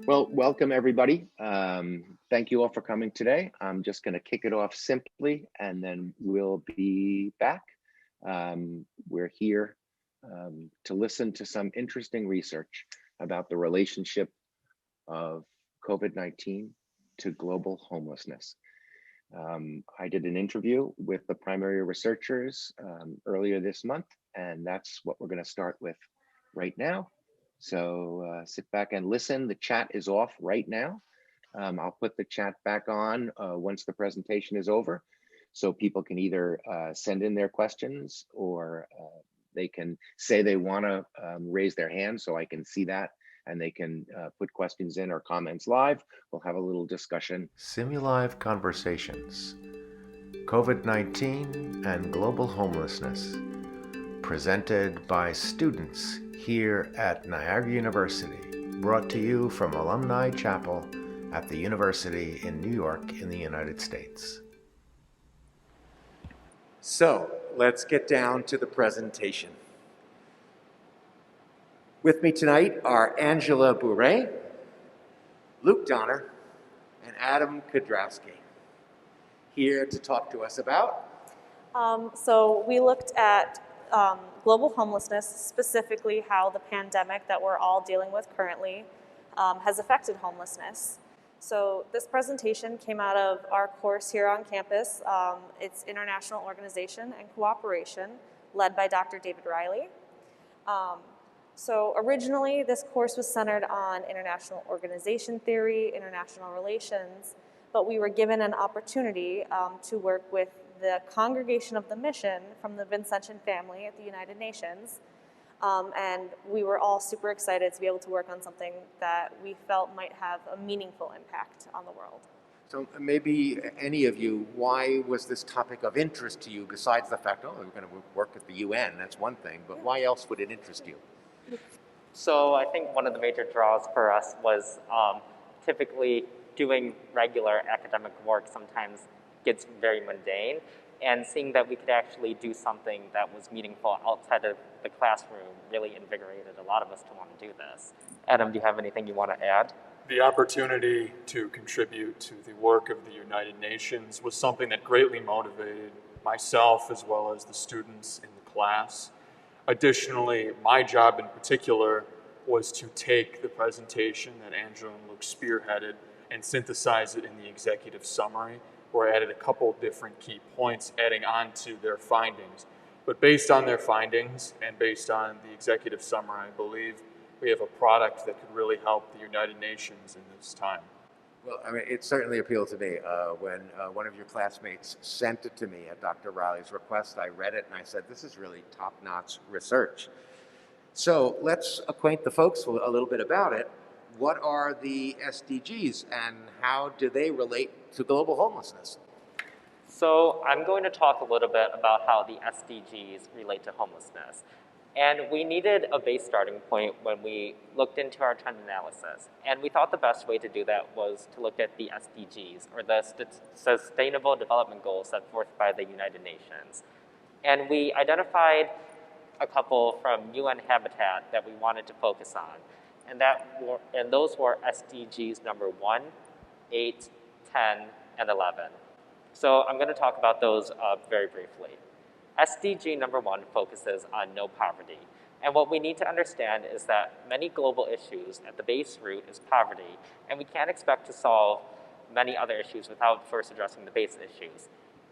Well, welcome everybody. Thank you all for coming today. I'm just going to kick it off simply and then we'll be back. We're here to listen to some interesting research about the relationship of COVID-19 to global homelessness. I did an interview with the primary researchers earlier this month, and that's what we're going to start with right now. So sit back and listen. The chat is off right now. I'll put the chat back on once the presentation is over, so people can either send in their questions or they can say they want to raise their hand so I can see that, and they can put questions in or comments live. We'll have a little discussion. Simulive Conversations, COVID-19 and Global Homelessness, presented by students here at Niagara University, brought to you from Alumni Chapel at the University in New York in the United States. So let's get down to the presentation. With me tonight are Angela Bourret, Luke Donner, and Adam Kudrowski, here to talk to us about. So we looked at global homelessness, specifically how the pandemic that we're all dealing with currently has affected homelessness. So this presentation came out of our course here on campus. It's International Organization and Cooperation, led by Dr. David Reilly. So originally, this course was centered on international organization theory, international relations, but we were given an opportunity to work with the Congregation of the Mission from the Vincentian family at the United Nations. And we were all super excited to be able to work on something that we felt might have a meaningful impact on the world. So maybe any of you, why was this topic of interest to you besides the fact, oh, we're going to work at the UN, that's one thing, but why else would it interest you? So I think one of the major draws for us was typically doing regular academic work sometimes gets very mundane, and seeing that we could actually do something that was meaningful outside of the classroom really invigorated a lot of us to want to do this. Adam, do you have anything you want to add? The opportunity to contribute to the work of the United Nations was something that greatly motivated myself as well as the students in the class. Additionally, my job in particular was to take the presentation that Angela and Luke spearheaded and synthesize it in the executive summary, where I added a couple different key points adding on to their findings. But based on their findings and based on the executive summary, I believe we have a product that could really help the United Nations in this time. Well, I mean, it certainly appealed to me when one of your classmates sent it to me at Dr. Reilly's request. I read it and I said, this is really top-notch research. So let's acquaint the folks a little bit about it. What are the SDGs and how do they relate to global homelessness? So I'm going to talk a little bit about how the SDGs relate to homelessness. And we needed a base starting point when we looked into our trend analysis. And we thought the best way to do that was to look at the SDGs, or the Sustainable Development Goals set forth by the United Nations. And we identified a couple from UN Habitat that we wanted to focus on. And those were SDGs number 1, 8, 10, and 11. So I'm going to talk about those very briefly. SDG number 1 focuses on no poverty. And what we need to understand is that many global issues at the base root is poverty, and we can't expect to solve many other issues without first addressing the base issues.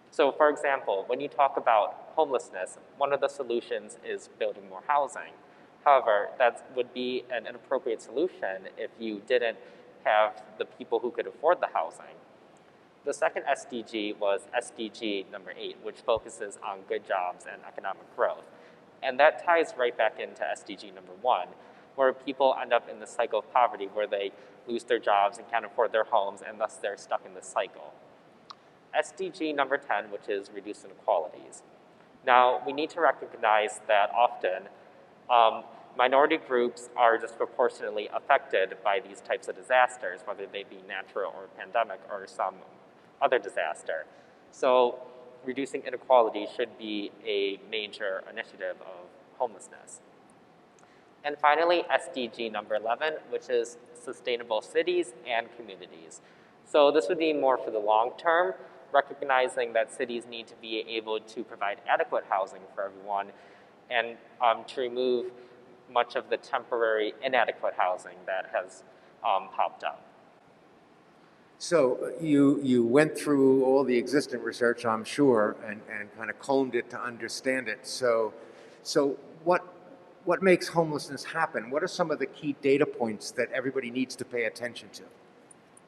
So for example, when you talk about homelessness, one of the solutions is building more housing. However, that would be an inappropriate solution if you didn't have the people who could afford the housing. The second SDG was SDG number 8, which focuses on good jobs and economic growth. And that ties right back into SDG number 1, where people end up in the cycle of poverty where they lose their jobs and can't afford their homes, and thus they're stuck in this cycle. SDG number 10, which is reduce inequalities. Now, we need to recognize that often minority groups are disproportionately affected by these types of disasters, whether they be natural or pandemic or some other disaster. So reducing inequality should be a major initiative of homelessness. And finally, SDG number 11, which is sustainable cities and communities. So this would be more for the long term, recognizing that cities need to be able to provide adequate housing for everyone and to remove much of the temporary inadequate housing that has popped up. So you went through all the existing research, I'm sure, and kind of combed it to understand it. So what makes homelessness happen? What are some of the key data points that everybody needs to pay attention to?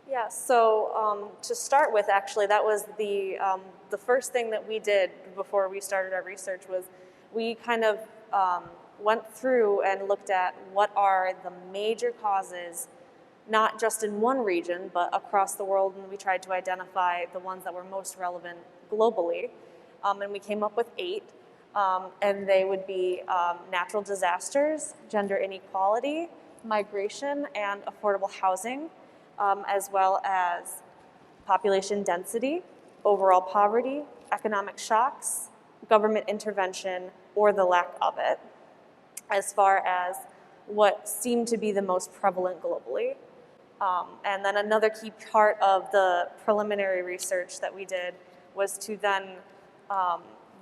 Yeah, so to start with, actually, that was the first thing that we did before we started our research was we kind of went through and looked at what are the major causes, not just in one region, but across the world, and we tried to identify the ones that were most relevant globally, and we came up with 8, and they would be natural disasters, gender inequality, migration, and affordable housing, as well as population density, overall poverty, economic shocks, government intervention, or the lack of it, as far as what seemed to be the most prevalent globally. And then another key part of the preliminary research that we did was to then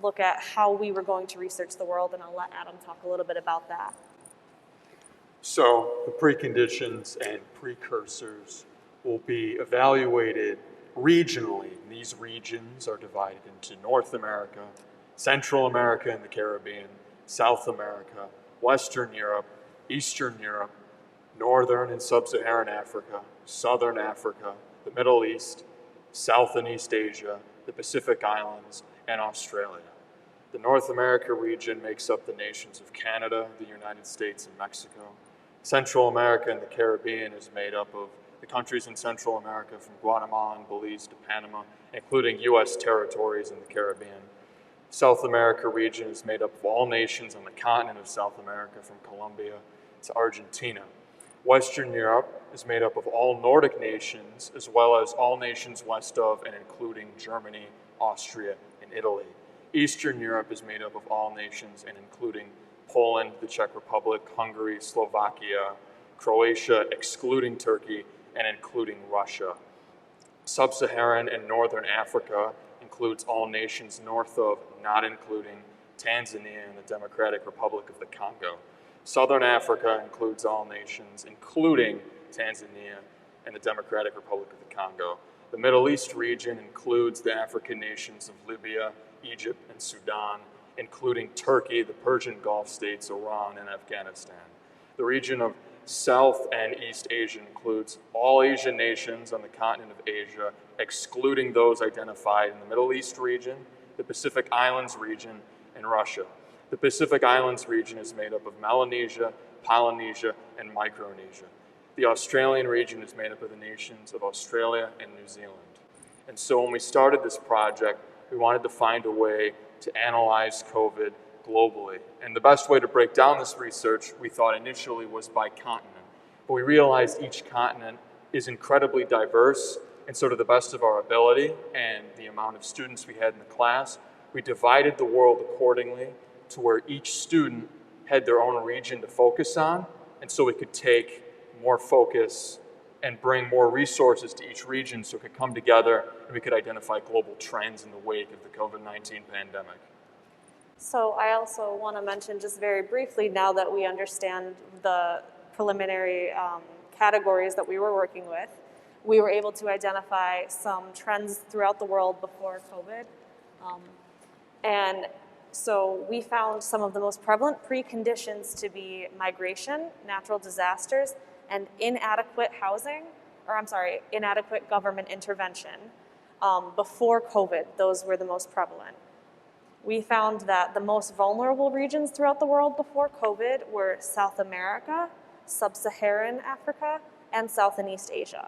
look at how we were going to research the world, and I'll let Adam talk a little bit about that. So the preconditions and precursors will be evaluated regionally. These regions are divided into North America, Central America and the Caribbean, South America, Western Europe, Eastern Europe, Northern and Sub-Saharan Africa, Southern Africa, the Middle East, South and East Asia, the Pacific Islands, and Australia. The North America region makes up the nations of Canada, the United States, and Mexico. Central America and the Caribbean is made up of the countries in Central America from Guatemala and Belize to Panama, including U.S. territories in the Caribbean. South America region is made up of all nations on the continent of South America from Colombia to Argentina. Western Europe is made up of all Nordic nations, as well as all nations west of and including Germany, Austria, and Italy. Eastern Europe is made up of all nations and including Poland, the Czech Republic, Hungary, Slovakia, Croatia, excluding Turkey, and including Russia. Sub-Saharan and Northern Africa includes all nations north of, not including Tanzania and the Democratic Republic of the Congo. Southern Africa includes all nations, including Tanzania and the Democratic Republic of the Congo. The Middle East region includes the African nations of Libya, Egypt, and Sudan, including Turkey, the Persian Gulf states, Iran, and Afghanistan. The region of South and East Asia includes all Asian nations on the continent of Asia, excluding those identified in the Middle East region, the Pacific Islands region, and Russia. The Pacific Islands region is made up of Melanesia, Polynesia, and Micronesia. The Australian region is made up of the nations of Australia and New Zealand. And so when we started this project, we wanted to find a way to analyze COVID globally. And the best way to break down this research, we thought initially, was by continent. But we realized each continent is incredibly diverse, and so to the best of our ability and the amount of students we had in the class, we divided the world accordingly to where each student had their own region to focus on, and so we could take more focus and bring more resources to each region so it could come together and we could identify global trends in the wake of the COVID-19 pandemic. So I also want to mention just very briefly, now that we understand the preliminary categories that we were working with, we were able to identify some trends throughout the world before COVID. And so we found some of the most prevalent preconditions to be migration, natural disasters, and inadequate inadequate government intervention. Before COVID, those were the most prevalent. We found that the most vulnerable regions throughout the world before COVID were South America, Sub-Saharan Africa, and South and East Asia.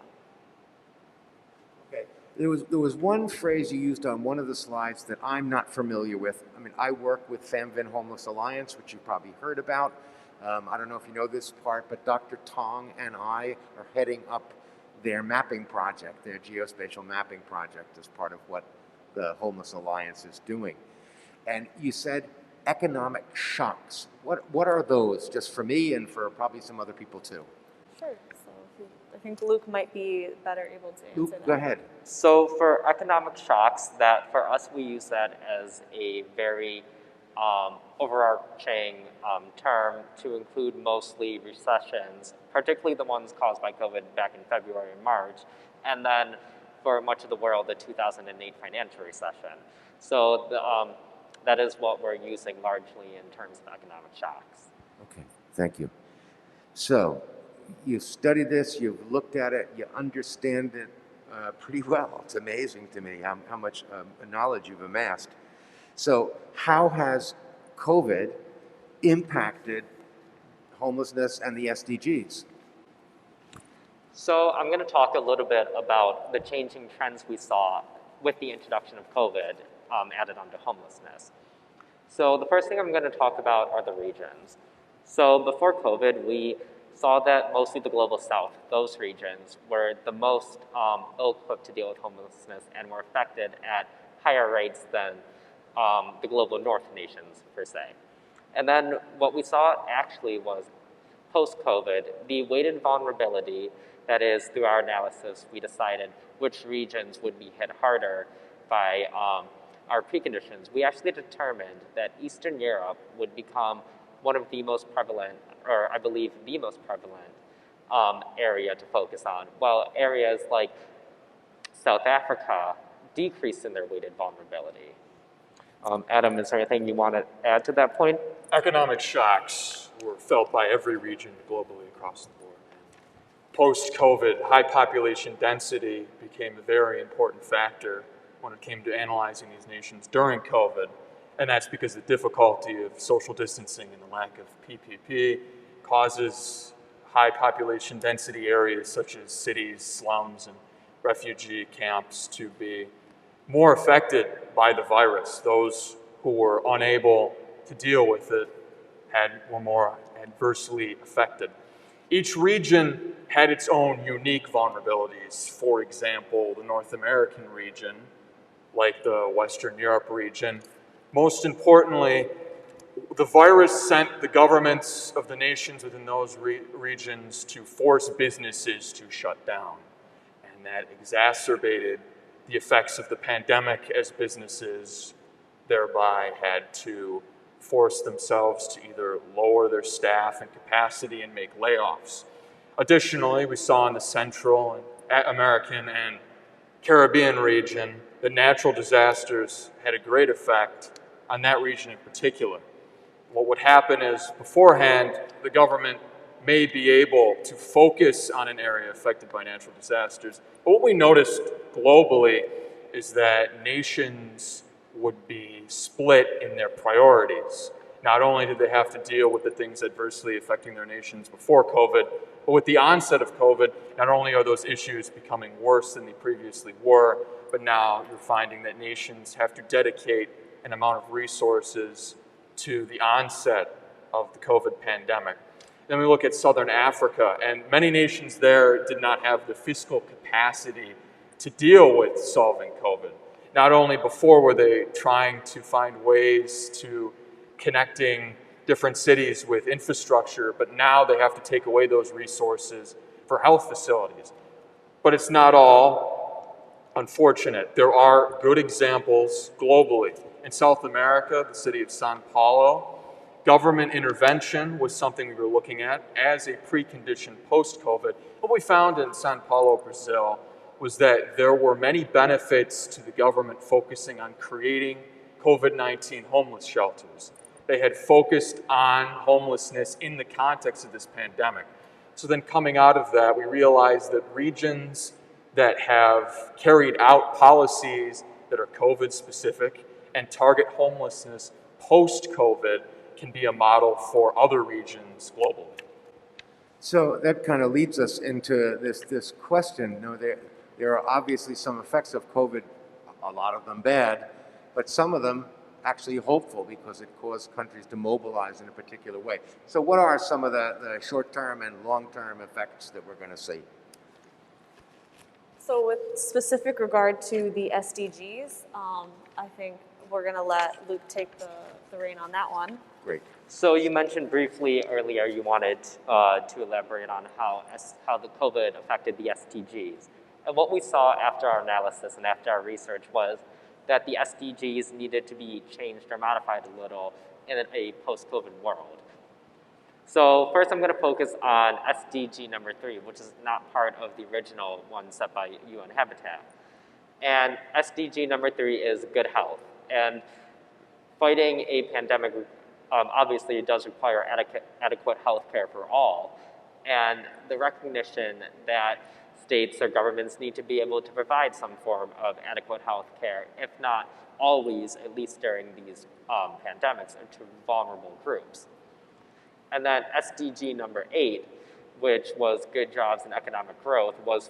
Okay. There was one phrase you used on one of the slides that I'm not familiar with. I mean, I work with FamVin Homeless Alliance, which you've probably heard about. I don't know if you know this part, but Dr. Tong and I are heading up their mapping project, their geospatial mapping project, as part of what the Homeless Alliance is doing. And you said economic shocks. What are those, just for me and for probably some other people too? Sure. So I think Luke might be better able to answer Luke, that. go ahead. So for economic shocks, that for us, we use that as a very overarching term to include mostly recessions, particularly the ones caused by COVID back in February and March, and then for much of the world, the 2008 financial recession. So that is what we're using largely in terms of economic shocks. Okay, thank you. So, you've studied this, you've looked at it, you understand it pretty well. It's amazing to me how much knowledge you've amassed. So, how has COVID impacted homelessness and the SDGs? So I'm going to talk a little bit about the changing trends we saw with the introduction of COVID added onto homelessness. So the first thing I'm going to talk about are the regions. So before COVID, we saw that mostly the global south, those regions, were the most ill-equipped to deal with homelessness and were affected at higher rates than the global north nations, per se. And then what we saw actually was post-COVID, the weighted vulnerability, that is, through our analysis, we decided which regions would be hit harder by our preconditions. We actually determined that Eastern Europe would become one of the most prevalent, or I believe the most prevalent area to focus on, while areas like South Africa decreased in their weighted vulnerability. Adam, is there anything you want to add to that point? Economic shocks were felt by every region globally across the board. Post-COVID, high population density became a very important factor when it came to analyzing these nations during COVID, and that's because the difficulty of social distancing and the lack of PPP causes high population density areas such as cities, slums, and refugee camps to be more affected by the virus. Those who were unable to deal with it were more adversely affected. Each region had its own unique vulnerabilities. For example, the North American region, like the Western Europe region. Most importantly, the virus sent the governments of the nations within those regions to force businesses to shut down. And that exacerbated the effects of the pandemic as businesses thereby had to force themselves to either lower their staff and capacity and make layoffs. Additionally, we saw in the Central American and Caribbean region that natural disasters had a great effect on that region in particular. What would happen is, beforehand, the government may be able to focus on an area affected by natural disasters. But what we noticed globally is that nations would be split in their priorities. Not only did they have to deal with the things adversely affecting their nations before COVID, but with the onset of COVID, not only are those issues becoming worse than they previously were, but now you're finding that nations have to dedicate an amount of resources to the onset of the COVID pandemic. Then we look at Southern Africa, and many nations there did not have the fiscal capacity to deal with solving COVID. Not only before were they trying to find ways to connecting different cities with infrastructure, but now they have to take away those resources for health facilities. But it's not all unfortunate. There are good examples globally. In South America, the city of Sao Paulo, government intervention was something we were looking at as a precondition post-COVID. What we found in Sao Paulo, Brazil, was that there were many benefits to the government focusing on creating COVID-19 homeless shelters. They had focused on homelessness in the context of this pandemic. So then coming out of that, we realized that regions that have carried out policies that are COVID specific and target homelessness post-COVID can be a model for other regions globally. So that kind of leads us into this question. You know, there are obviously some effects of COVID, a lot of them bad, but some of them actually hopeful because it caused countries to mobilize in a particular way. So what are some of the short-term and long-term effects that we're going to see? So with specific regard to the SDGs, I think we're going to let Luke take the the rein on that one. Great. So you mentioned briefly earlier you wanted to elaborate on how the COVID affected the SDGs. And what we saw after our analysis and after our research was that the SDGs needed to be changed or modified a little in a post-COVID world. So first I'm going to focus on SDG number 3, which is not part of the original one set by UN Habitat. And SDG number 3 is good health. And fighting a pandemic obviously does require adequate health care for all. And the recognition that states or governments need to be able to provide some form of adequate health care, if not always, at least during these pandemics, to vulnerable groups. And then SDG number 8, which was good jobs and economic growth, was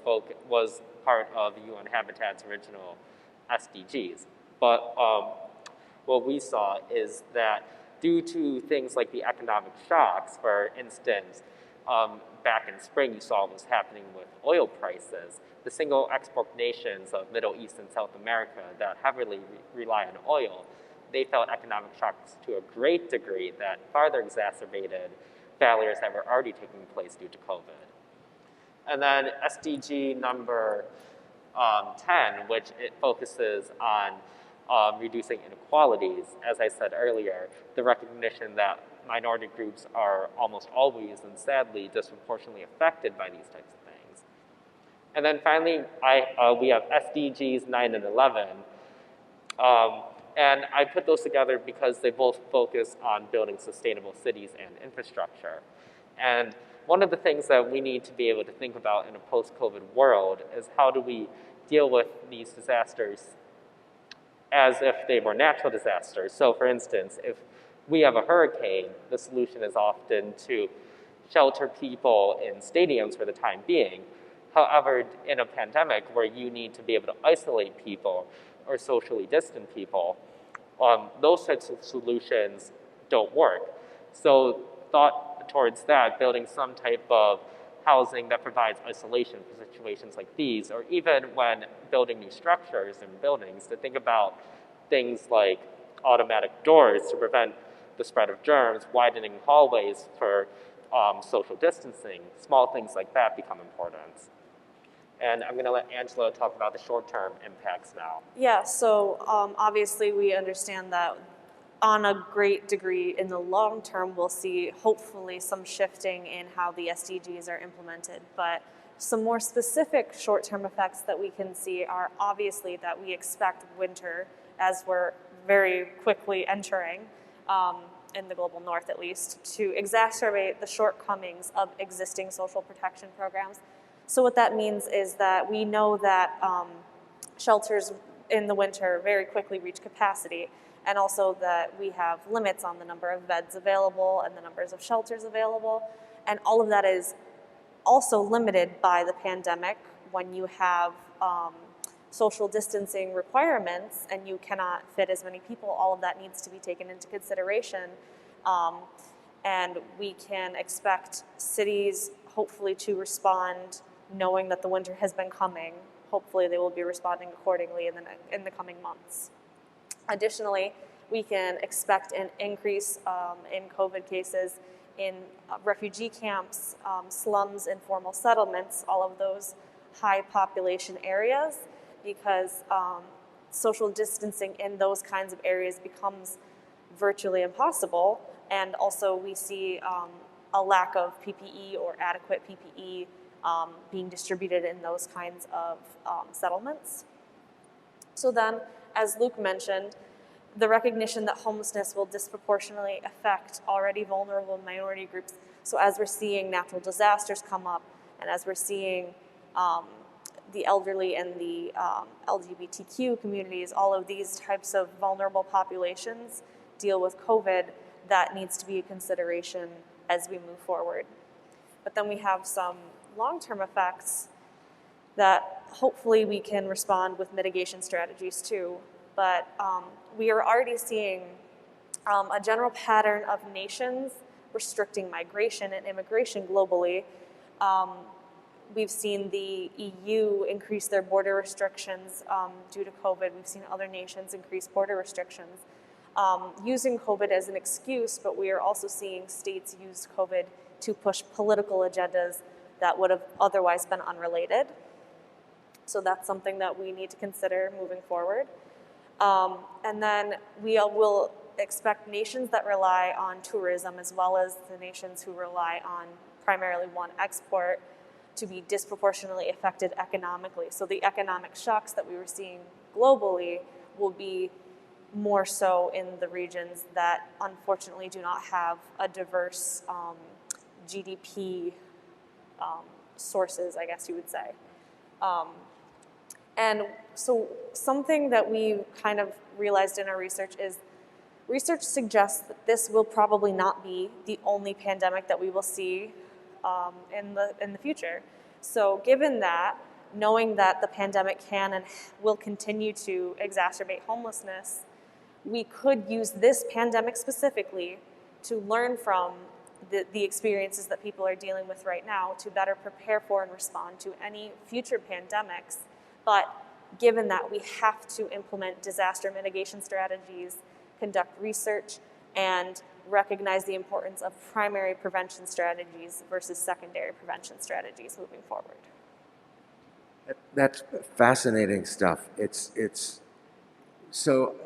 part of UN Habitat's original SDGs. But what we saw is that due to things like the economic shocks, for instance, back in spring you saw what was happening with oil prices. The single export nations of Middle East and South America that heavily rely on oil, they felt economic shocks to a great degree that farther exacerbated failures that were already taking place due to COVID. And then SDG number 10, which it focuses on reducing inequalities. As I said earlier, the recognition that minority groups are almost always and sadly disproportionately affected by these types of things. And then finally, we have SDGs 9 and 11. And I put those together because they both focus on building sustainable cities and infrastructure. And one of the things that we need to be able to think about in a post-COVID world is how do we deal with these disasters as if they were natural disasters. So for instance, if we have a hurricane, the solution is often to shelter people in stadiums for the time being. However, in a pandemic where you need to be able to isolate people or socially distant people, those types of solutions don't work. So thought towards that, building some type of housing that provides isolation for situations like these, or even when building new structures and buildings, to think about things like automatic doors to prevent the spread of germs, widening hallways for social distancing, small things like that become important. And I'm going to let Angela talk about the short-term impacts now. Yeah, so obviously we understand that on a great degree in the long term, we'll see hopefully some shifting in how the SDGs are implemented. But some more specific short-term effects that we can see are obviously that we expect winter, as we're very quickly entering, in the global north at least, to exacerbate the shortcomings of existing social protection programs. So what that means is that we know that shelters in the winter very quickly reach capacity, and also that we have limits on the number of beds available and the numbers of shelters available. And all of that is also limited by the pandemic. When you have social distancing requirements and you cannot fit as many people, all of that needs to be taken into consideration. And we can expect cities hopefully to respond knowing that the winter has been coming. Hopefully they will be responding accordingly in the coming months. Additionally, we can expect an increase in COVID cases in refugee camps, slums, informal settlements, all of those high population areas, because social distancing in those kinds of areas becomes virtually impossible. And also we see a lack of PPE or adequate PPE being distributed in those kinds of settlements. So then, as Luke mentioned, the recognition that homelessness will disproportionately affect already vulnerable minority groups. So as we're seeing natural disasters come up, and as we're seeing the elderly and the LGBTQ communities, all of these types of vulnerable populations deal with COVID, that needs to be a consideration as we move forward. But then we have some long-term effects that hopefully we can respond with mitigation strategies too. But we are already seeing a general pattern of nations restricting migration and immigration globally. We've seen the EU increase their border restrictions due to COVID. We've seen other nations increase border restrictions. using COVID as an excuse, but we are also seeing states use COVID to push political agendas that would have otherwise been unrelated. So that's something that we need to consider moving forward. And then we will expect nations that rely on tourism, as well as the nations who rely on primarily one export, to be disproportionately affected economically. So the economic shocks that we were seeing globally will be more so in the regions that unfortunately do not have a diverse GDP sources, I guess you would say. And so something that we kind of realized in our research is research suggests that this will probably not be the only pandemic that we will see in the future. So given that, knowing that the pandemic can and will continue to exacerbate homelessness, we could use this pandemic specifically to learn from the experiences that people are dealing with right now to better prepare for and respond to any future pandemics. But given that, we have to implement disaster mitigation strategies, conduct research, and recognize the importance of primary prevention strategies versus secondary prevention strategies moving forward. That's fascinating stuff. It's so.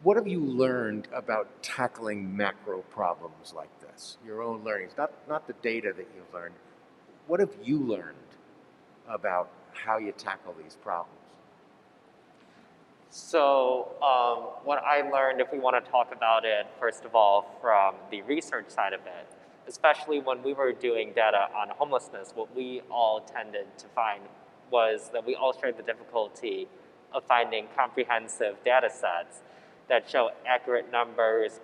What have you learned about tackling macro problems like this? Your own learnings, not the data that you've learned. What have you learned about how you tackle these problems? So what I learned, if we want to talk about it, first of all, from the research side of it, especially when we were doing data on homelessness, what we all tended to find was that we all shared the difficulty of finding comprehensive data sets that show accurate numbers,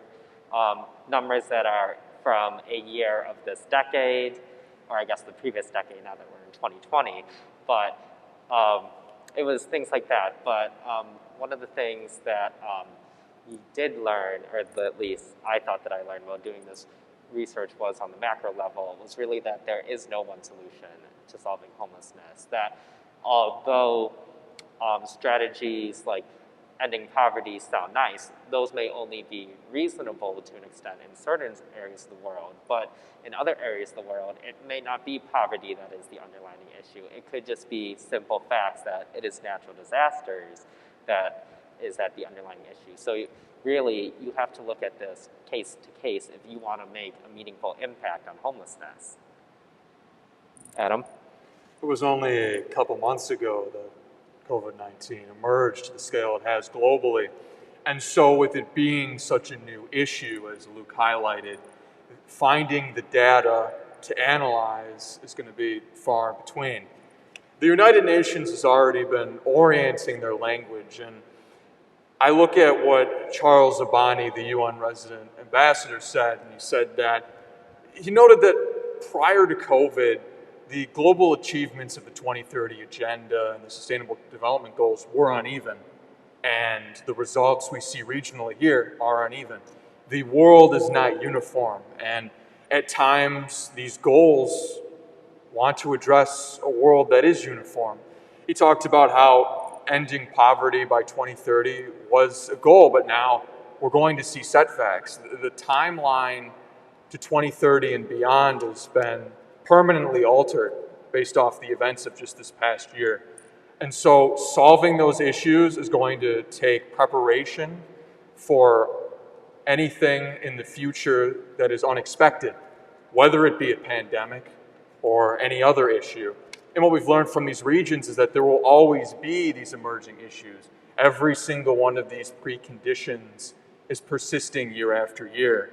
numbers that are from a year of this decade, or I guess the previous decade now that we're in 2020, but it was things like that. But one of the things that we did learn, or at least I thought that I learned while doing this research was on the macro level, was really that there is no one solution to solving homelessness. That although strategies like ending poverty sound nice, those may only be reasonable to an extent in certain areas of the world, but in other areas of the world, it may not be poverty that is the underlying issue. It could just be simple facts that it is natural disasters that is at the underlying issue. So really, you have to look at this case to case if you want to make a meaningful impact on homelessness. Adam? It was only a couple months ago that COVID-19 emerged to the scale it has globally. And so with it being such a new issue, as Luke highlighted, finding the data to analyze is going to be far between. The United Nations has already been orienting their language, and I look at what Charles Abani, the UN resident ambassador, said, and he said that he noted that prior to COVID, the global achievements of the 2030 Agenda and the Sustainable Development Goals were uneven, and the results we see regionally here are uneven. The world is not uniform, and at times these goals want to address a world that is uniform. He talked about how ending poverty by 2030 was a goal, but now we're going to see setbacks. The timeline to 2030 and beyond has been permanently altered based off the events of just this past year. And so solving those issues is going to take preparation for anything in the future that is unexpected, whether it be a pandemic or any other issue. And what we've learned from these regions is that there will always be these emerging issues. Every single one of these preconditions is persisting year after year.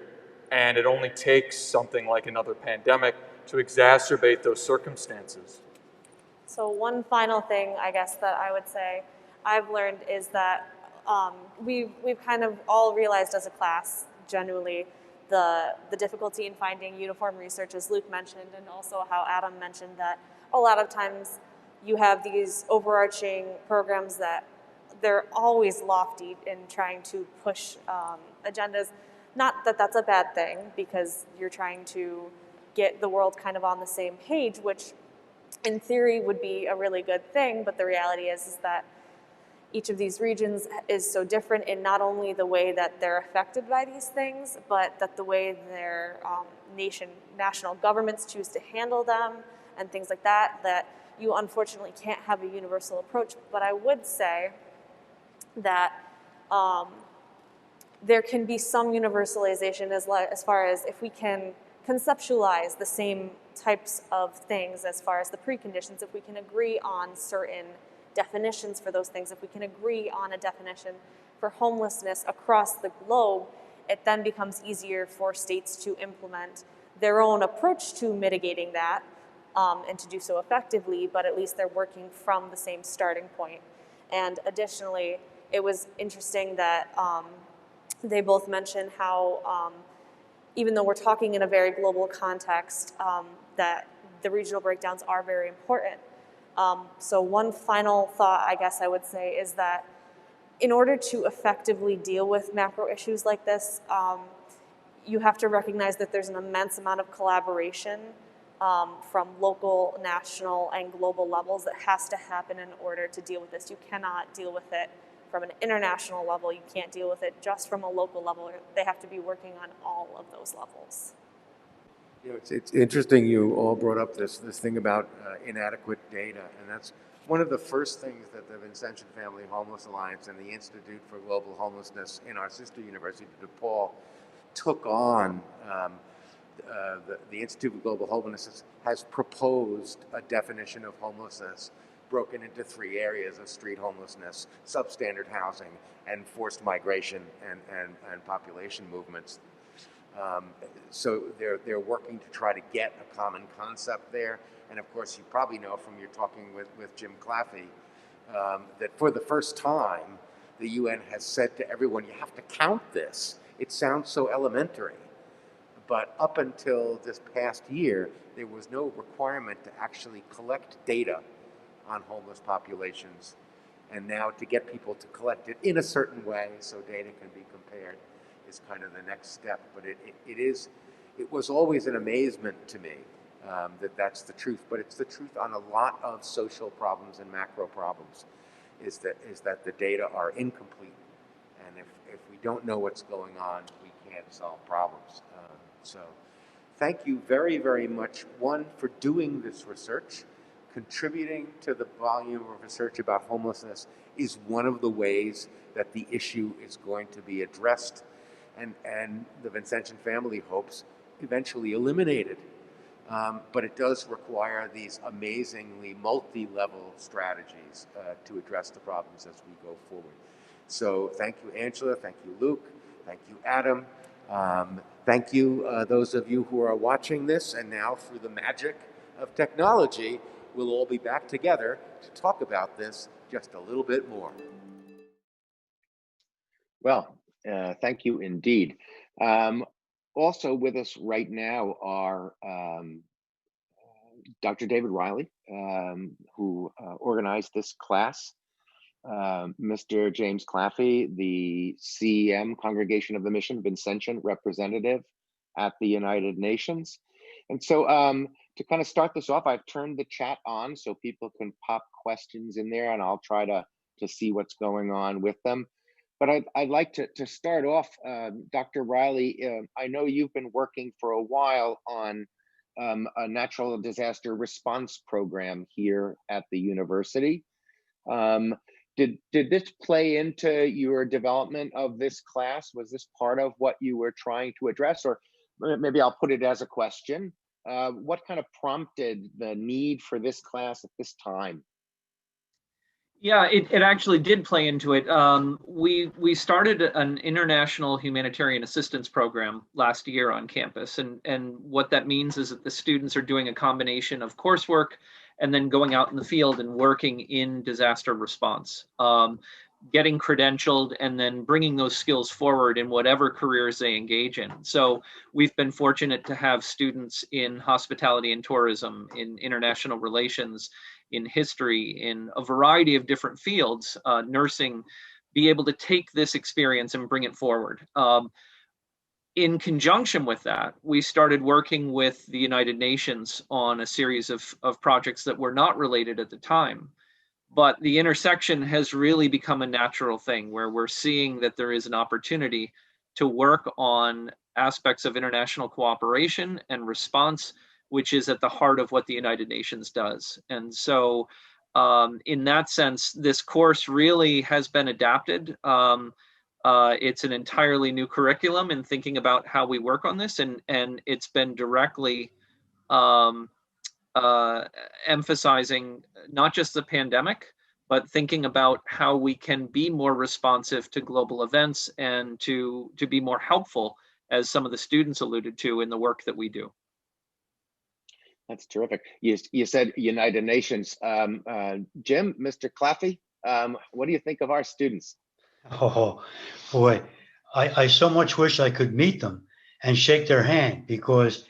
And it only takes something like another pandemic to exacerbate those circumstances. So one final thing, I guess, that I would say I've learned is that we've kind of all realized as a class, genuinely, the difficulty in finding uniform research, as Luke mentioned, and also how Adam mentioned that a lot of times you have these overarching programs that they're always lofty in trying to push agendas. Not that that's a bad thing, because you're trying to get the world kind of on the same page, which in theory would be a really good thing, but the reality is that each of these regions is so different in not only the way that they're affected by these things, but that the way their national governments choose to handle them and things like that, that you unfortunately can't have a universal approach. But I would say that there can be some universalization as far as if we can conceptualize the same types of things as far as the preconditions, if we can agree on certain definitions for those things, if we can agree on a definition for homelessness across the globe, it then becomes easier for states to implement their own approach to mitigating that and to do so effectively, but at least they're working from the same starting point. And additionally, it was interesting that they both mentioned how even though we're talking in a very global context, that the regional breakdowns are very important. So one final thought, I guess I would say, is that in order to effectively deal with macro issues like this, you have to recognize that there's an immense amount of collaboration from local, national, and global levels that has to happen in order to deal with this. You cannot deal with it from an international level. You can't deal with it just from a local level. They have to be working on all of those levels. You know, it's interesting you all brought up this thing about inadequate data, and that's one of the first things that the Vincentian Family Homeless Alliance and the Institute for Global Homelessness in our sister university, DePaul, took on. The Institute for Global Homelessness has proposed a definition of homelessness broken into 3 areas of street homelessness, substandard housing, and forced migration and population movements. So they're working to try to get a common concept there. And of course, you probably know from your talking with Jim Claffey that for the first time, the UN has said to everyone, you have to count this. It sounds so elementary. But up until this past year, there was no requirement to actually collect data on homeless populations. And now to get people to collect it in a certain way so data can be compared is kind of the next step. But it was always an amazement to me that that's the truth. But it's the truth on a lot of social problems and macro problems, is that the data are incomplete. And if we don't know what's going on, we can't solve problems. So thank you very, very much, one, for doing this research. Contributing to the volume of research about homelessness is one of the ways that the issue is going to be addressed and the Vincentian family hopes eventually eliminated. But it does require these amazingly multi-level strategies to address the problems as we go forward. So thank you, Angela. Thank you, Luke. Thank you, Adam. Thank you, those of you who are watching this. And now, through the magic of technology, we'll all be back together to talk about this just a little bit more. Well, thank you indeed. Also with us right now are Dr. David Reilly, who organized this class, Mr. James Claffey, the CEM, Congregation of the Mission, Vincentian representative at the United Nations. And so to kind of start this off, I've turned the chat on so people can pop questions in there, and I'll try to see what's going on with them. But I'd like to start off, Dr. Reilly, I know you've been working for a while on a natural disaster response program here at the university. Did this play into your development of this class? Was this part of what you were trying to address? Or maybe I'll put it as a question. What kind of prompted the need for this class at this time? Yeah, it actually did play into it. We started an international humanitarian assistance program last year on campus. And what that means is that the students are doing a combination of coursework and then going out in the field and working in disaster response, getting credentialed and then bringing those skills forward in whatever careers they engage in. So we've been fortunate to have students in hospitality and tourism, in international relations, in history, in a variety of different fields, nursing, be able to take this experience and bring it forward. In conjunction with that, we started working with the United Nations on a series of projects that were not related at the time, but the intersection has really become a natural thing where we're seeing that there is an opportunity to work on aspects of international cooperation and response, which is at the heart of what the United Nations does. And so in that sense, this course really has been adapted. It's an entirely new curriculum in thinking about how we work on this, and it's been directly emphasizing not just the pandemic, but thinking about how we can be more responsive to global events and to be more helpful, as some of the students alluded to, in the work that we do. That's terrific. You said United Nations. Jim, Mr. Claffey, what do you think of our students? Oh, boy. I so much wish I could meet them and shake their hand, because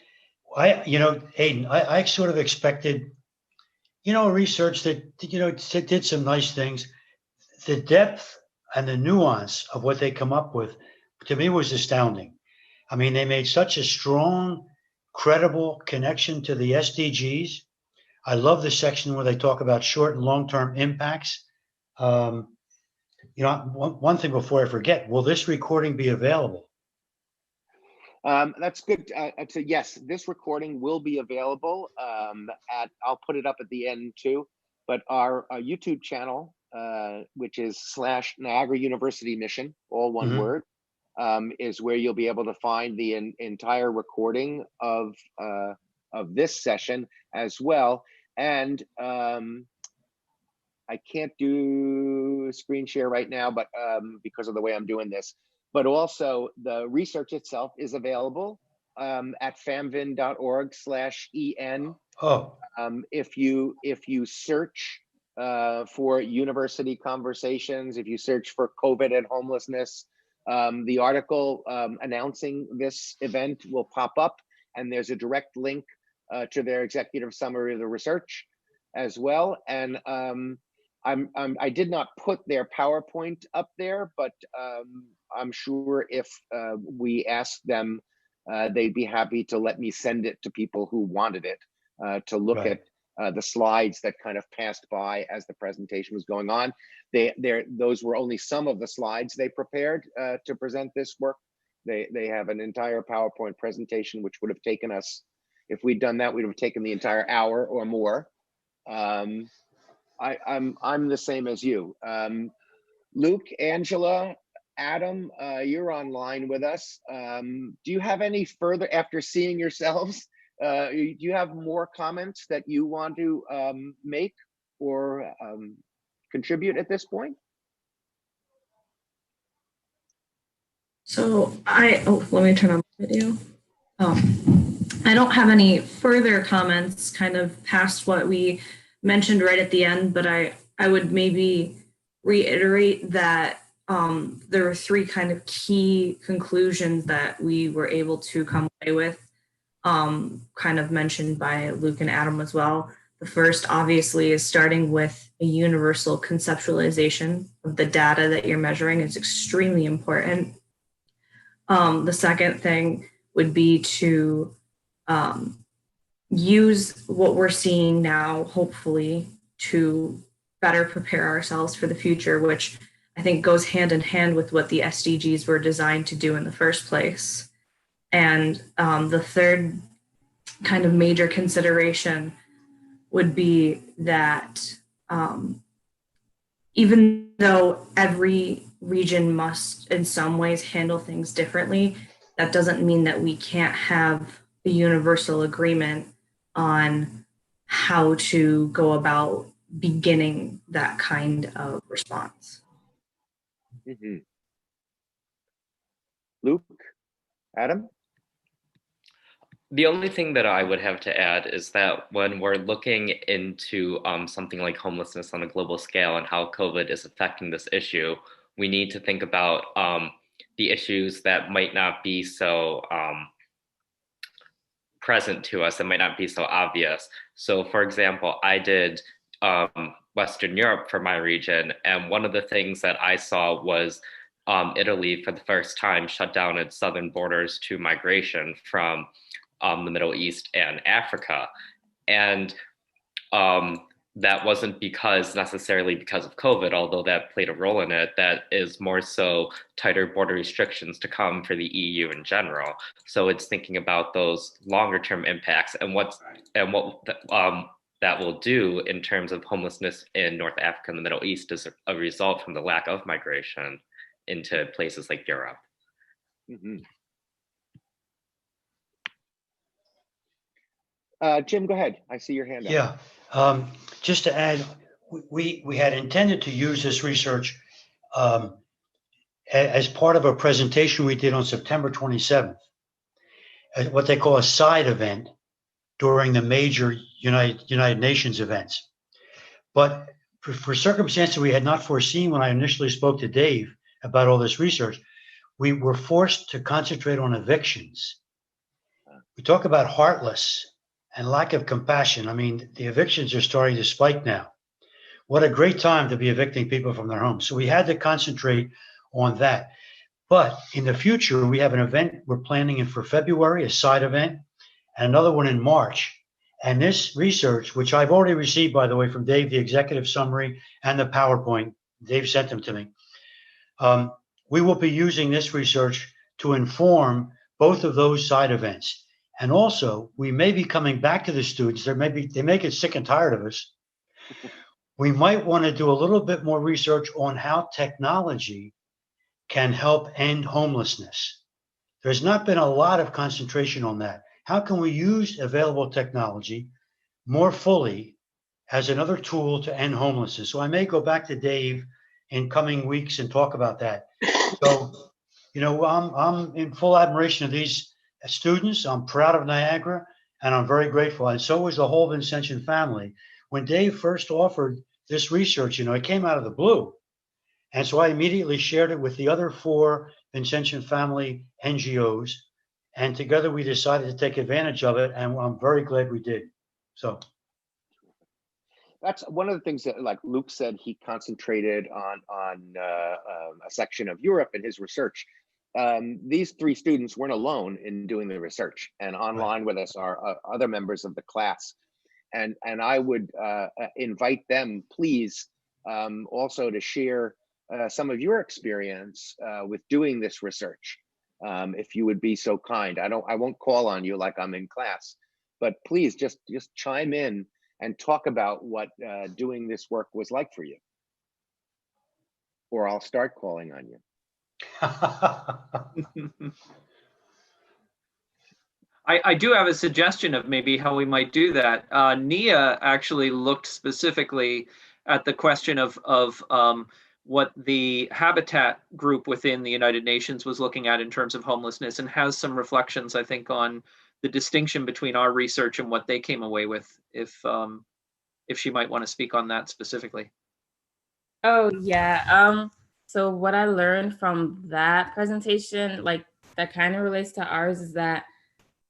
Hayden, I sort of expected, research that, did some nice things. The depth and the nuance of what they come up with, to me, was astounding. I mean, they made such a strong, credible connection to the SDGs. I love the section where they talk about short and long-term impacts. One thing before I forget, will this recording be available? That's good. So yes, this recording will be available I'll put it up at the end too, but our YouTube channel, which is /Niagara University Mission, all one word, is where you'll be able to find the entire recording of this session as well. And I can't do screen share right now, but because of the way I'm doing this. But also the research itself is available at famvin.org/en. Oh, If you search for university conversations, if you search for COVID and homelessness, the article announcing this event will pop up, and there's a direct link to their executive summary of the research as well. And I did not put their PowerPoint up there, but I'm sure if we asked them, they'd be happy to let me send it to people who wanted it to look right. at the slides that kind of passed by as the presentation was going on. Those were only some of the slides they prepared to present this work. They have an entire PowerPoint presentation, which would have taken us, if we'd done that, we'd have taken the entire hour or more. I'm the same as you. Luke, Angela, Adam, you're online with us. Do you have any further, after seeing yourselves, do you have more comments that you want to make or contribute at this point? So let me turn on my video. I don't have any further comments kind of past what we mentioned right at the end, but I would maybe reiterate that there were three kind of key conclusions that we were able to come away with, kind of mentioned by Luke and Adam as well. The first, obviously, is starting with a universal conceptualization of the data that you're measuring is extremely important. The second thing would be to use what we're seeing now, hopefully, to better prepare ourselves for the future, which I think goes hand in hand with what the SDGs were designed to do in the first place. And the third kind of major consideration would be that even though every region must in some ways handle things differently, that doesn't mean that we can't have a universal agreement on how to go about beginning that kind of response. Mm-hmm. Luke, Adam? The only thing that I would have to add is that when we're looking into something like homelessness on a global scale and how COVID is affecting this issue, we need to think about the issues that might not be so present to us, that might not be so obvious. So for example, I did Western Europe for my region, and one of the things that I saw was Italy for the first time shut down its southern borders to migration from the Middle East and Africa. And that wasn't necessarily because of COVID, although that played a role in it. That is more so tighter border restrictions to come for the EU in general. So it's thinking about those longer term impacts and what that will do in terms of homelessness in North Africa and the Middle East as a result from the lack of migration into places like Europe. Mm-hmm. Jim, go ahead. I see your hand up. Yeah, just to add, we had intended to use this research as part of a presentation we did on September 27th, what they call a side event during the major United Nations events. But for circumstances we had not foreseen when I initially spoke to Dave about all this research, we were forced to concentrate on evictions. We talk about heartless and lack of compassion. I mean, the evictions are starting to spike now. What a great time to be evicting people from their homes. So we had to concentrate on that. But in the future, we have an event we're planning in for February, a side event, and another one in March. And this research, which I've already received, by the way, from Dave, the executive summary and the PowerPoint, Dave sent them to me. We will be using this research to inform both of those side events. And also, we may be coming back to the students. They may get sick and tired of us. We might want to do a little bit more research on how technology can help end homelessness. There's not been a lot of concentration on that. How can we use available technology more fully as another tool to end homelessness? So I may go back to Dave in coming weeks and talk about that. So, you know, I'm in full admiration of these students. I'm proud of Niagara, and I'm very grateful. And so was the whole Vincentian family. When Dave first offered this research, you know, it came out of the blue. And so I immediately shared it with the other 4 Vincentian family NGOs. And together we decided to take advantage of it. And I'm very glad we did. So that's one of the things that, like Luke said, he concentrated on a section of Europe in his research. These 3 students weren't alone in doing the research, and online with us are other members of the class. And I would invite them, please, also to share some of your experience with doing this research, if you would be so kind. I won't call on you like I'm in class, but please just chime in and talk about what doing this work was like for you, or I'll start calling on you. I do have a suggestion of maybe how we might do that. Nia actually looked specifically at the question of what the Habitat group within the United Nations was looking at in terms of homelessness, and has some reflections, I think, on the distinction between our research and what they came away with, if she might want to speak on that specifically. Oh, yeah. So what I learned from that presentation, like that kind of relates to ours, is that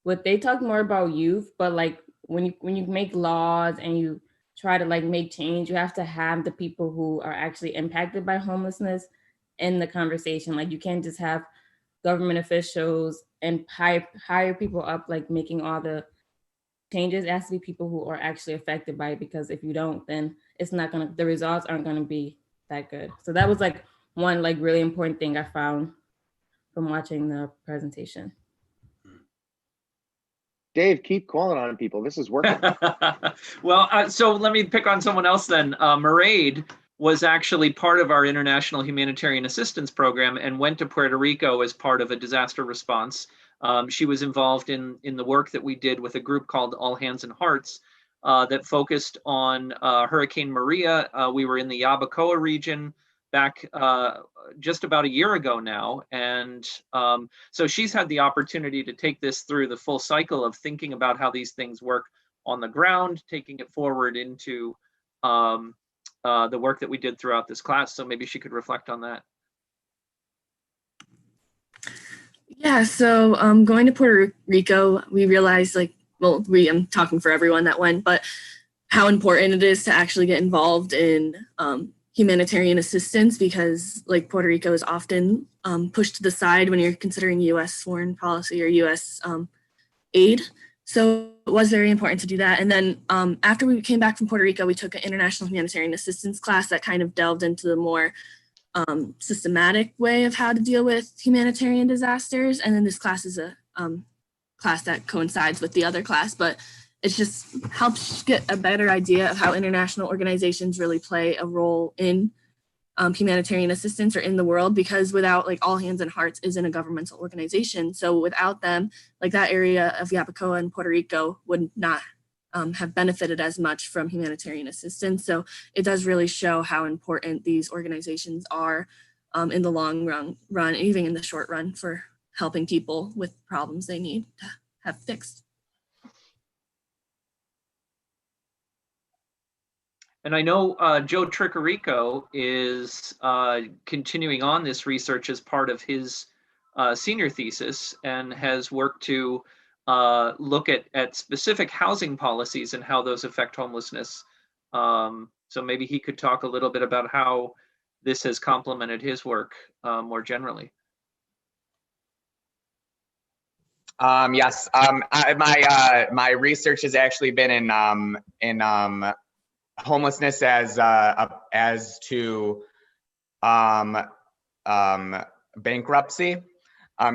what they talk more about youth, but like when you make laws and you try to like make change, you have to have the people who are actually impacted by homelessness in the conversation. Like you can't just have government officials and hire people up, like making all the changes. It has to be people who are actually affected by it, because if you don't, then the results aren't gonna be that good. So that was like one like really important thing I found from watching the presentation. Dave, keep calling on people. This is working. Well, so let me pick on someone else then. Mairead was actually part of our International Humanitarian Assistance Program and went to Puerto Rico as part of a disaster response. She was involved in the work that we did with a group called All Hands and Hearts that focused on Hurricane Maria. We were in the Yabacoa region back just about a year ago now. And so she's had the opportunity to take this through the full cycle of thinking about how these things work on the ground, taking it forward into the work that we did throughout this class. So maybe she could reflect on that. Yeah, so going to Puerto Rico, we realized I'm talking for everyone that went, but how important it is to actually get involved in humanitarian assistance, because like Puerto Rico is often pushed to the side when you're considering U.S. foreign policy or U.S. aid. So it was very important to do that. And then after we came back from Puerto Rico, we took an international humanitarian assistance class that kind of delved into the more systematic way of how to deal with humanitarian disasters. And then this class is a class that coincides with the other class, but it just helps get a better idea of how international organizations really play a role in humanitarian assistance or in the world, because without, like, All Hands and Hearts isn't a governmental organization. So without them, like, that area of Yabacoa and Puerto Rico would not have benefited as much from humanitarian assistance. So it does really show how important these organizations are in the long run, even in the short run, for helping people with problems they need to have fixed. And I know Joe Trickerico is continuing on this research as part of his senior thesis, and has worked to look at specific housing policies and how those affect homelessness. So maybe he could talk a little bit about how this has complemented his work more generally. Yes, my research has actually been in homelessness as to bankruptcy,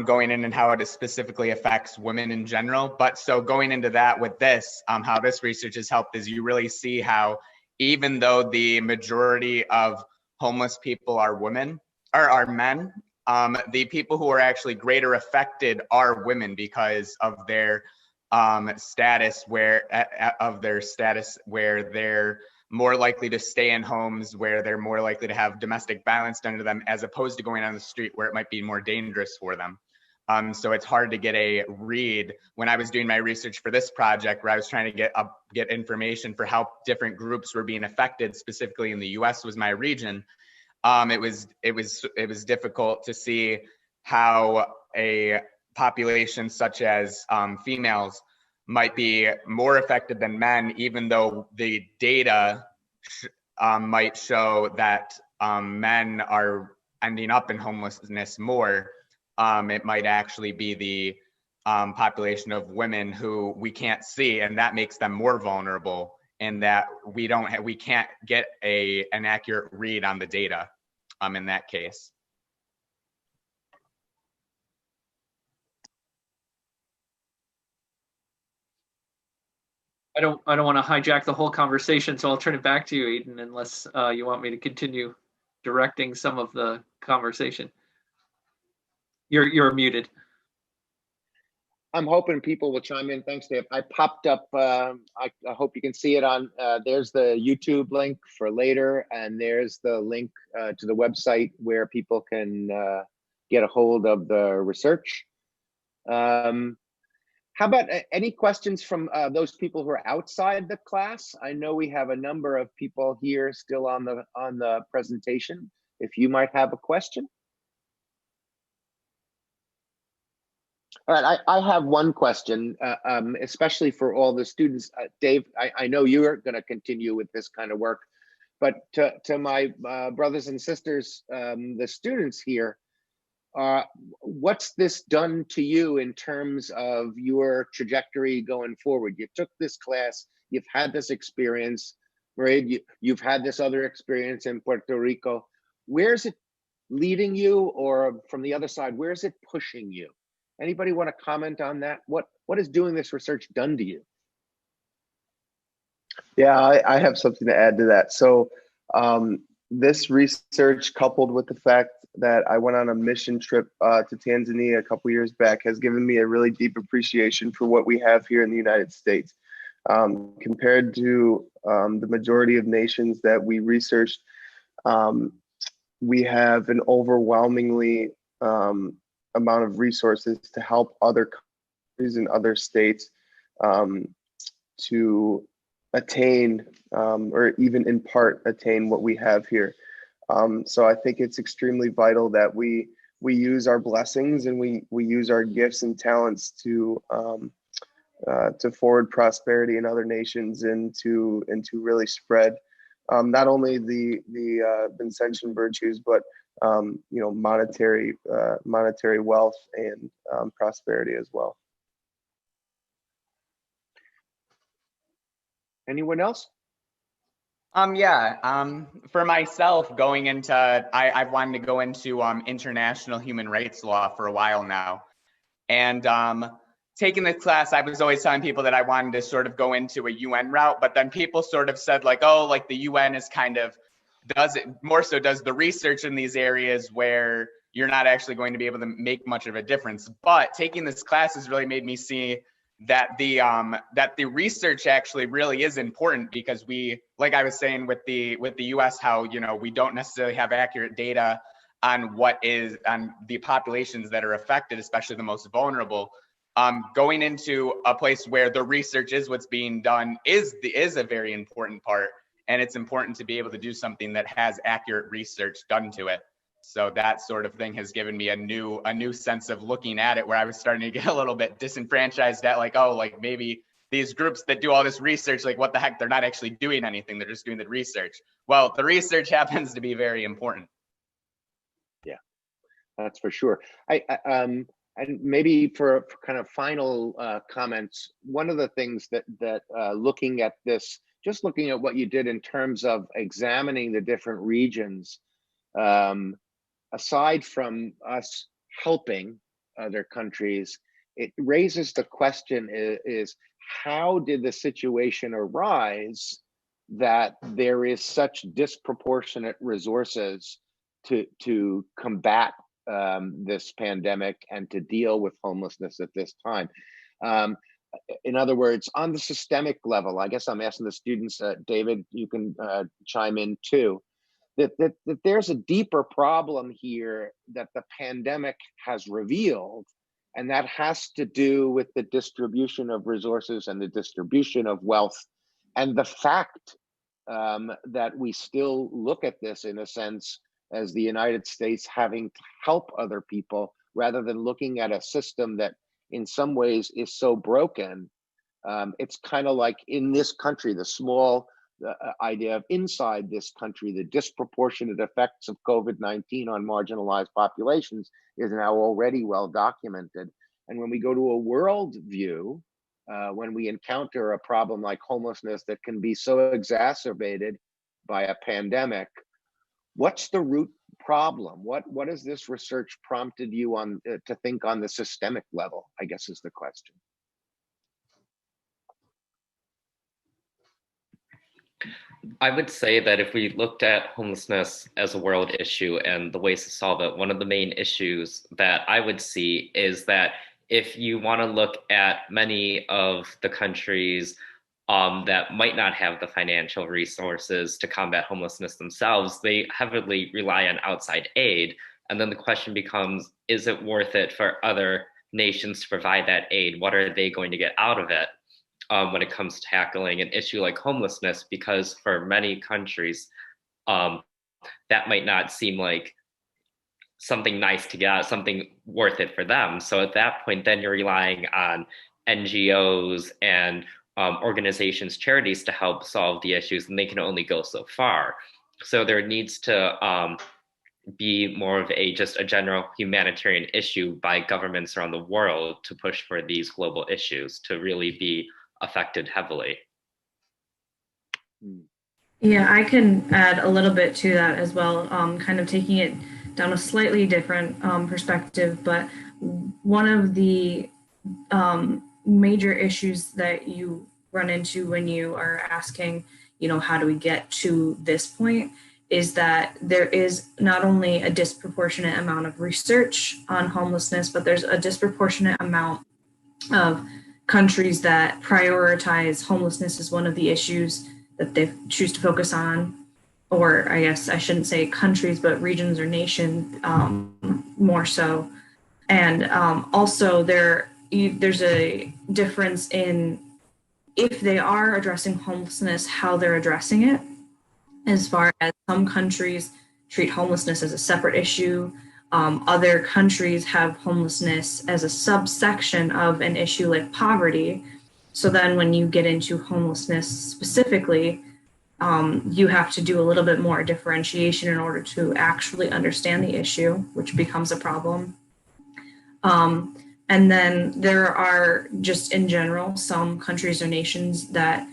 going in and how it specifically affects women in general. But so going into that with this, how this research has helped is you really see how even though the majority of homeless people are women or are men, the people who are actually greater affected are women because of their status where they're more likely to stay in homes where they're more likely to have domestic violence done to them, as opposed to going on the street where it might be more dangerous for them. So it's hard to get a read. When I was doing my research for this project, where I was trying to get information for how different groups were being affected, specifically in the U.S. was my region, it was difficult to see how a population such as females might be more affected than men, even though the data might show that men are ending up in homelessness more. It might actually be the population of women who we can't see, and that makes them more vulnerable, and that we can't get an accurate read on the data in that case. I don't want to hijack the whole conversation, so I'll turn it back to you, Eden, unless you want me to continue directing some of the conversation. You're muted. I'm hoping people will chime in. Thanks, Dave. I popped up, I hope you can see it on, there's the YouTube link for later, and there's the link to the website where people can get a hold of the research. How about any questions from those people who are outside the class? I know we have a number of people here still on the presentation. If you might have a question. All right, I have one question, especially for all the students. Dave, I know you're going to continue with this kind of work, but to my brothers and sisters, the students here, what's this done to you in terms of your trajectory going forward? You took this class, you've had this experience, right? You've had this other experience in Puerto Rico. Where's it leading you, or from the other side, where's it pushing you? Anybody want to comment on that? What has doing this research done to you? Yeah, I have something to add to that. So this research, coupled with the fact that I went on a mission trip to Tanzania a couple years back, has given me a really deep appreciation for what we have here in the United States. Compared to the majority of nations that we researched, we have an overwhelmingly amount of resources to help other countries and other states to attain or even in part attain what we have here. So I think it's extremely vital that we use our blessings and we use our gifts and talents to forward prosperity in other nations and to really spread not only the Vincentian virtues, but monetary wealth and prosperity as well. Anyone else? For myself, going into, I've wanted to go into international human rights law for a while now. And taking this class, I was always telling people that I wanted to sort of go into a UN route, but then people sort of said like, oh, like the UN is kind of, does the research in these areas where you're not actually going to be able to make much of a difference. But taking this class has really made me see that the research actually really is important, because we, like I was saying with the US, how, you know, we don't necessarily have accurate data on on the populations that are affected, especially the most vulnerable. Going into a place where the research is what's being done is a very important part, and it's important to be able to do something that has accurate research done to it. So that sort of thing has given me a new sense of looking at it, where I was starting to get a little bit disenfranchised at like, oh, like maybe these groups that do all this research, like what the heck, they're not actually doing anything, they're just doing the research. Well, the research happens to be very important. Yeah, that's for sure. And maybe for kind of final comments, one of the things that looking at this, just looking at what you did in terms of examining the different regions, aside from us helping other countries, it raises the question is how did the situation arise that there is such disproportionate resources to combat this pandemic and to deal with homelessness at this time? In other words, on the systemic level, I guess I'm asking the students, David, you can chime in too, that there's a deeper problem here that the pandemic has revealed, and that has to do with the distribution of resources and the distribution of wealth, and the fact that we still look at this in a sense as the United States having to help other people rather than looking at a system that in some ways is so broken. It's kind of like in this country, the small idea of inside this country, the disproportionate effects of COVID-19 on marginalized populations is now already well documented. And when we go to a world view, when we encounter a problem like homelessness that can be so exacerbated by a pandemic, what's the root problem? What has this research prompted you on to think on the systemic level, I guess is the question. I would say that if we looked at homelessness as a world issue and the ways to solve it, one of the main issues that I would see is that if you want to look at many of the countries that might not have the financial resources to combat homelessness themselves, they heavily rely on outside aid. And then the question becomes, is it worth it for other nations to provide that aid? What are they going to get out of it? When it comes to tackling an issue like homelessness, because for many countries, that might not seem like something nice to get out, something worth it for them. So at that point, then you're relying on NGOs and organizations, charities to help solve the issues, and they can only go so far. So there needs to be more of just a general humanitarian issue by governments around the world to push for these global issues to really be affected heavily. Yeah, I can add a little bit to that as well, kind of taking it down a slightly different perspective, but one of the major issues that you run into when you are asking, how do we get to this point, is that there is not only a disproportionate amount of research on homelessness, but there's a disproportionate amount of countries that prioritize homelessness as one of the issues that they choose to focus on, or I guess I shouldn't say countries, but regions or nations more so. And also there's a difference in if they are addressing homelessness, how they're addressing it, as far as some countries treat homelessness as a separate issue. Other countries have homelessness as a subsection of an issue like poverty. So then when you get into homelessness specifically, you have to do a little bit more differentiation in order to actually understand the issue, which becomes a problem. And then there are just in general, some countries or nations that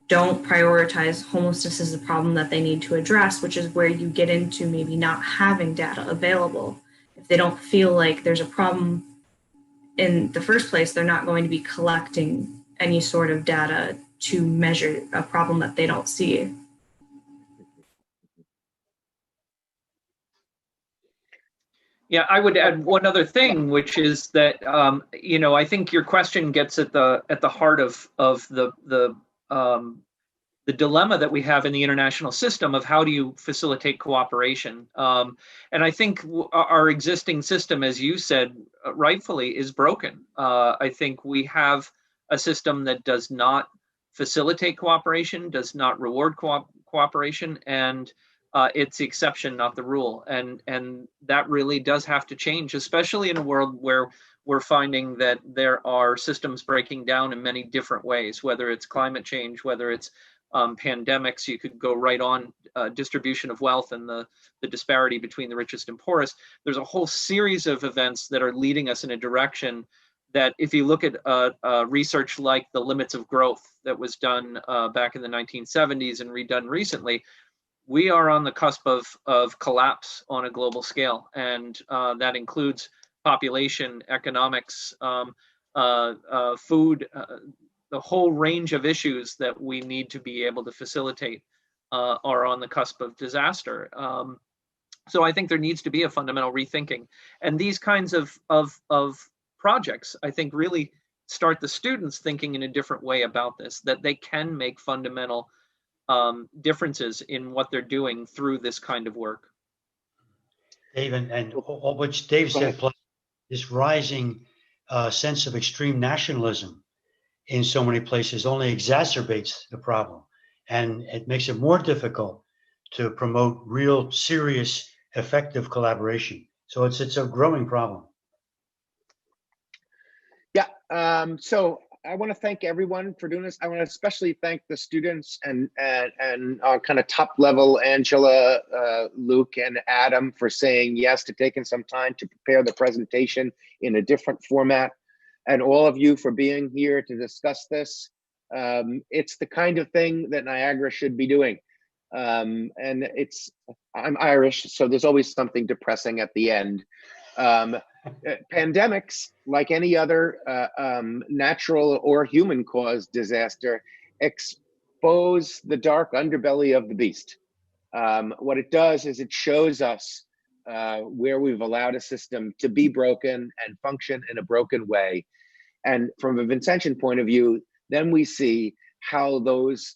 don't prioritize homelessness as a problem that they need to address, which is where you get into maybe not having data available. If they don't feel like there's a problem in the first place, they're not going to be collecting any sort of data to measure a problem that they don't see. Yeah, I would add one other thing, which is that I think your question gets at the heart of the dilemma that we have in the international system of how do you facilitate cooperation. And I think our existing system, as you said rightfully, is broken. I think we have a system that does not facilitate cooperation, does not reward cooperation, and it's the exception, not the rule. And that really does have to change, especially in a world where we're finding that there are systems breaking down in many different ways, whether it's climate change, whether it's pandemics. You could go right on distribution of wealth and the disparity between the richest and poorest. There's a whole series of events that are leading us in a direction that if you look at research like the limits of growth that was done back in the 1970s and redone recently, we are on the cusp of collapse on a global scale. And that includes population, economics, food, the whole range of issues that we need to be able to facilitate are on the cusp of disaster. So I think there needs to be a fundamental rethinking. And these kinds of projects, I think, really start the students thinking in a different way about this, that they can make fundamental differences in what they're doing through this kind of work. Dave, and which Dave said, plus this rising sense of extreme nationalism in so many places only exacerbates the problem, and it makes it more difficult to promote real, serious, effective collaboration. So it's a growing problem. Yeah. So I want to thank everyone for doing this. I want to especially thank the students and kind of top level, Angela, Luke, and Adam, for saying yes to taking some time to prepare the presentation in a different format, and all of you for being here to discuss this. It's the kind of thing that Niagara should be doing. And I'm Irish, so there's always something depressing at the end. Pandemics, like any other natural or human caused disaster, expose the dark underbelly of the beast. What it does is it shows us where we've allowed a system to be broken and function in a broken way. And from a Vincentian point of view, then we see how those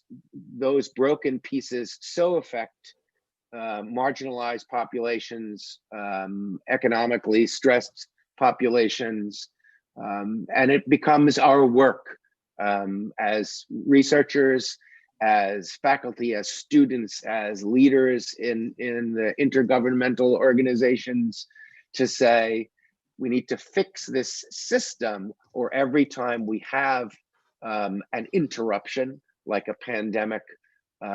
broken pieces so affect marginalized populations, economically stressed populations, and it becomes our work as researchers, as faculty, as students, as leaders in the intergovernmental organizations to say, we need to fix this system, or every time we have an interruption like a pandemic,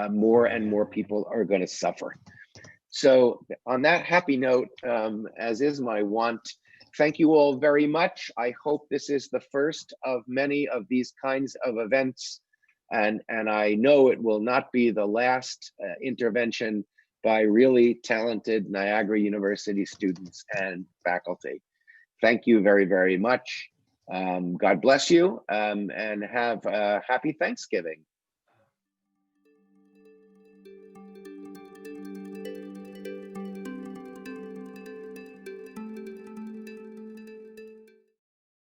more and more people are going to suffer. So on that happy note, as is my wont, thank you all very much. I hope this is the first of many of these kinds of events, and I know it will not be the last intervention by really talented Niagara University students and faculty. Thank you very, very much. God bless you, and have a happy Thanksgiving.